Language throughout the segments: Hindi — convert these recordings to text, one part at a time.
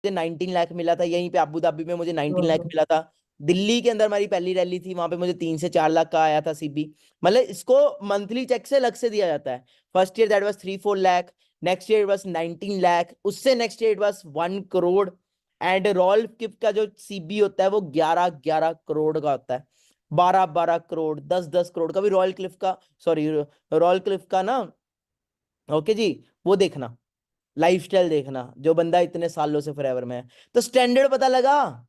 मुझे 19 लाख मिला था, यहीं पे अबू धाबी में मुझे 19 लाख मिला था। दिल्ली के अंदर हमारी पहली रैली थी, वहां पे मुझे 3 से 4 लाख का आया था सीबी। मतलब इसको मंथली चेक से अलग से दिया जाता है। First year that was 3-4 lakh, next year was 19 lakh, उससे next year was 1 crore. And Royal Cliff का जो सीबी होता है वो 11-11 करोड़ का होता है। 12-12 करोड़, 10-10 करोड़ का भी रॉयल क्लिफ का, सॉरी रॉयल क्लिफ का ना। ओके जी, वो देखना, लाइफस्टाइल देखना, जो बंदा इतने सालों से फॉरएवर में है। तो स्टैंडर्ड पता लगा,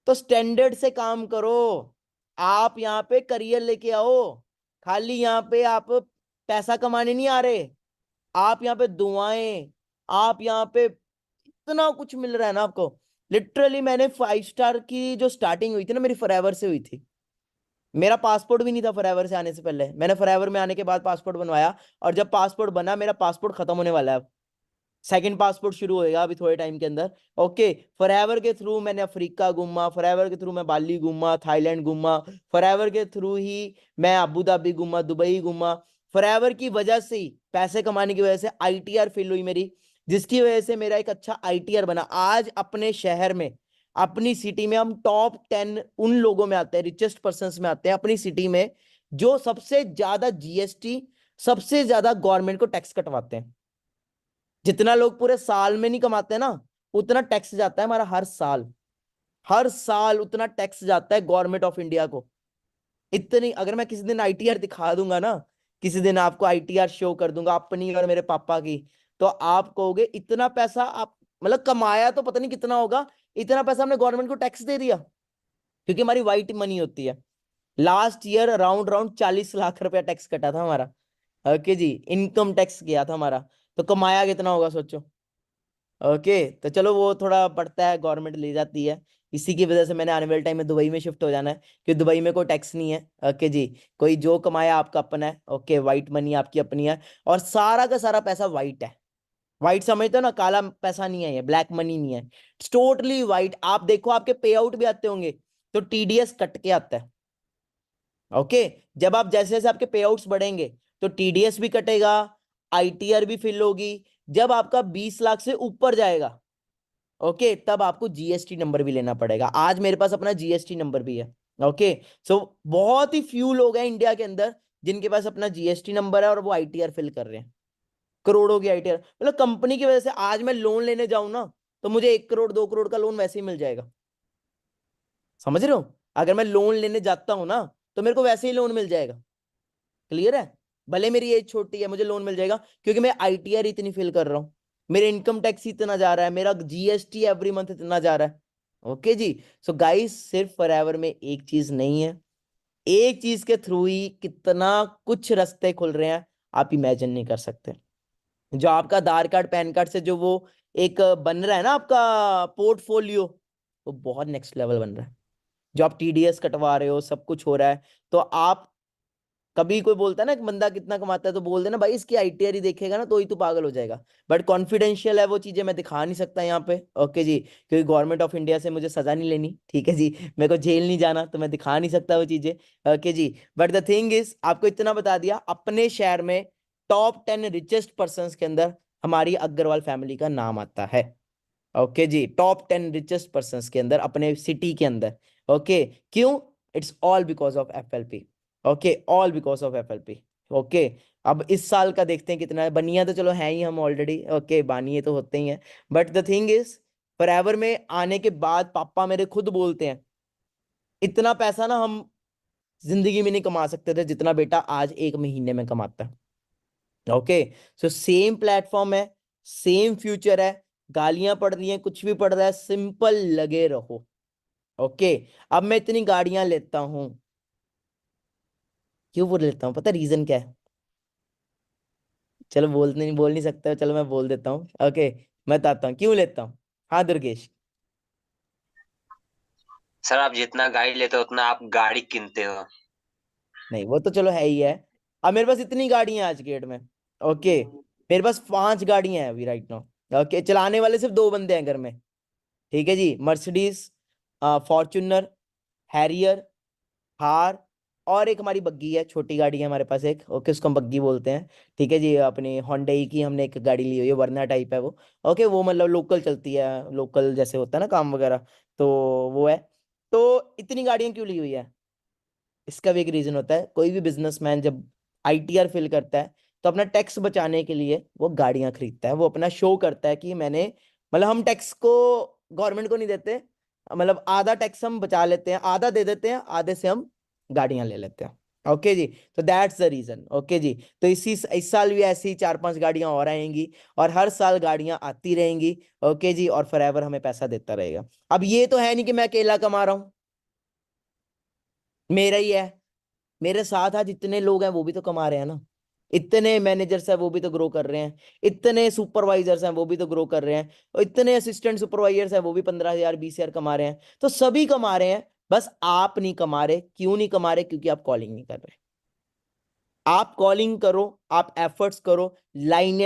तो स्टैंडर्ड से काम करो। आप यहाँ पे करियर लेके आओ, खाली यहाँ पे आप पैसा कमाने नहीं आ रहे। आप यहाँ पे दुआएं, आप यहाँ पे इतना कुछ मिल रहा है ना आपको। लिटरली मैंने 5 स्टार की जो स्टार्टिंग हुई थी ना मेरी फॉरएवर से हुई थी। मेरा पासपोर्ट भी नहीं था फॉरएवर से आने से पहले, मैंने फॉरएवर में आने के बाद पासपोर्ट बनवाया। और जब पासपोर्ट बना, मेरा पासपोर्ट खत्म होने वाला है, सेकंड पासपोर्ट शुरू होएगा अभी थोड़े टाइम के अंदर। ओके, फॉरएवर के थ्रू मैंने अफ्रीका घूमा, फॉरएवर के थ्रू मैं बाली घूमा, थाईलैंड घूमा, फॉरएवर के थ्रू ही मैं अबू धाबी घूमा, दुबई घूमा। फॉरएवर की वजह से ही, पैसे कमाने की वजह से आईटीआर फिल हुई मेरी, जिसकी वजह से मेरा एक अच्छा आईटीआर बना। आज अपने शहर में, अपनी सिटी में हम टॉप 10 उन लोगों में आते हैं, रिचेस्ट पर्सन में आते हैं अपनी सिटी में, जो सबसे ज्यादा जीएसटी, सबसे ज्यादा गवर्नमेंट को टैक्स कटवाते हैं। जितना लोग पूरे साल में नहीं कमाते ना, उतना टैक्स जाता है हमारा हर साल। हर साल उतना टैक्स जाता है गवर्नमेंट ऑफ इंडिया को। इतनी, अगर मैं किसी दिन आईटीआर दिखा दूंगा ना, किसी दिन आपको आईटीआर शो कर दूंगा अपनी और मेरे पापा की, तो आप कहोगे इतना पैसा आप, मतलब कमाया तो पता नहीं कितना होगा, इतना पैसा हमने गवर्नमेंट को टैक्स दे दिया। क्योंकि हमारी वाइट मनी होती है। Last year around around 40 lakh रुपया टैक्स कटा था हमारा। ओके जी, इनकम टैक्स गया था हमारा। तो कमाया कितना होगा सोचो। ओके, तो चलो वो थोड़ा बढ़ता है, गवर्नमेंट ले जाती है। इसी की वजह से मैंने आने वाले टाइम में दुबई में शिफ्ट हो जाना है, क्योंकि दुबई में कोई टैक्स नहीं है। ओके जी, कोई जो कमाया आपका अपना है। ओके, वाइट मनी आपकी अपनी है, और सारा का सारा पैसा वाइट है। वाइट समझते हो ना, काला पैसा नहीं है, ये ब्लैक मनी नहीं है, टोटली वाइट। आप देखो, आपके पे आउट भी आते होंगे तो टीडीएस कट के आता है। ओके, जब आप जैसे जैसे आपके पे आउट्स बढ़ेंगे तो टीडीएस भी कटेगा, आईटीआर भी फिल होगी। जब आपका 20 लाख से ऊपर जाएगा, ओके, तब आपको जीएसटी नंबर भी लेना पड़ेगा। आज मेरे पास अपना जीएसटी नंबर भी है। ओके, सो बहुत ही फ्यू लोग हैं इंडिया के अंदर जिनके पास अपना जीएसटी नंबर है और वो आईटीआर फिल कर रहे हैं। करोड़ों की आईटीआर, मतलब कंपनी की वजह से आज मैं लोन लेने जाऊं ना, तो मुझे 1 करोड़ 2 करोड़ का लोन वैसे ही मिल जाएगा। समझ रहे हो, अगर मैं लोन लेने जाता हूं ना, तो मेरे को वैसे ही लोन मिल जाएगा। क्लियर है, भले मेरी एज छोटी है, मुझे लोन मिल जाएगा, क्योंकि मैं आईटीआर इतनी फिल कर रहा हूँ, मेरे इनकम टैक्स इतना जा रहा है, मेरा जीएसटी एवरी मंथ इतना जा रहा है। ओके जी, सो गाइस, सिर्फ फॉरएवर में एक चीज नहीं है, एक चीज के थ्रू ही कितना कुछ रास्ते खुल रहे हैं, आप इमेजिन नहीं कर सकते। जो आपका आधार कार्ड पैन कार्ड से जो वो एक बन रहा है ना आपका पोर्टफोलियो, वो बहुत नेक्स्ट लेवल बन रहा है। जो आप टीडीएस कटवा रहे हो, सब कुछ हो रहा है। तो आप, कभी कोई बोलता है ना कि बंदा कितना कमाता है, तो बोल देना भाई इसकी आईटीआर ही देखेगा ना तो ही तो पागल हो जाएगा। बट कॉन्फिडेंशियल है, वो चीजें मैं दिखा नहीं सकता यहाँ पे। ओके जी, क्योंकि गवर्नमेंट ऑफ इंडिया से मुझे सजा नहीं लेनी, ठीक है जी, मेरे को जेल नहीं जाना, तो मैं दिखा नहीं सकता वो चीजें। ओके जी, बट द थिंग इज, आपको इतना बता दिया, अपने शहर में टॉप 10 रिचेस्ट पर्सन के अंदर हमारी अग्रवाल फैमिली का नाम आता है। ओके जी, टॉप 10 रिचेस्ट पर्सन के अंदर अपने सिटी के अंदर। ओके, क्यों? It's all because of FLP. Okay, all because of FLP. Okay, अब इस साल का देखते हैं कितना है। बनिया तो चलो है ही हम ऑलरेडी, ओके, बानिए तो होते ही हैं। But the thing is, forever में आने के बाद पापा मेरे खुद बोलते हैं, इतना पैसा ना हम जिंदगी में नहीं कमा सकते थे जितना बेटा आज एक महीने में कमाता है। ओके, सो सेम प्लेटफॉर्म है, सेम फ्यूचर है। गालियां पड़ रही हैं, कुछ भी पड़ रहा है, सिंपल लगे रहो। ओके, अब मैं इतनी गाड़ियां लेता हूं, क्यों बोल लेता हूँ पता रीजन क्या है? चलो बोल नहीं सकते हो, चलो मैं बोल देता हूँ। ओके, मैं बताता हूँ क्यों लेता हूँ। हाँ दुर्गेश। सर, आप जितना गाड़ी लेते हो उतना आप गाड़ी किनते हो। नहीं, वो तो चलो है ही है। अब मेरे पास इतनी गाड़ियां हैं आज के डेट में। ओके, मेरे पास 5 गाड़ियां हैं अभी राइट नाउ। ओके, चलाने वाले सिर्फ 2 बंदे हैं घर में। ठीक है जी, मर्सिडीज, फॉर्च्यूनर, हैरियर, थार और एक हमारी बग्गी है, छोटी गाड़ी है हमारे पास एक, ओके, उसको हम बग्गी बोलते हैं। ठीक है जी, अपनी होंडई की हमने एक गाड़ी ली हुई है, वरना टाइप है वो। ओके, वो मतलब लोकल चलती है, लोकल जैसे होता है ना काम वगैरह, तो वो है। तो इतनी गाड़ियां क्यों ली हुई है? इसका भी एक रीजन होता है। कोई भी बिजनेसमैन जब आईटीआर फिल करता है तो अपना टैक्स बचाने के लिए वो गाड़ियां खरीदता है, वो अपना शो करता है कि मैंने, मतलब हम टैक्स को गवर्नमेंट को नहीं देते, मतलब आधा टैक्स हम बचा लेते हैं, आधा दे देते हैं, आधे से हम गाड़ियां ले लेते हैं। ओके जी, तो दैट्स द रीजन। ओके जी, तो इस साल भी ऐसी 4-5 गाड़ियां और आएंगी, और हर साल गाड़ियां आती रहेंगी। ओके जी, और फॉरएवर हमें पैसा देता रहेगा। अब ये तो है नहीं कि मैं अकेला कमा रहा हूं, मेरा ही है, मेरे साथ आज इतने लोग हैं वो भी तो कमा रहे हैं ना, इतने मैनेजर्स हैं वो भी तो ग्रो कर रहे हैं, इतने सुपरवाइजर्स हैं वो भी तो ग्रो कर रहे हैं, और इतने असिस्टेंट सुपरवाइजर्स हैं वो भी 15,000 20,000 कमा रहे हैं। तो सभी कमा रहे हैं, बस आप नहीं कमा रहे। क्यों नहीं कमा रहे? क्योंकि आप कॉलिंग नहीं कर रहे। आप कॉलिंग करो, आप एफर्ट्स करो, लाइनें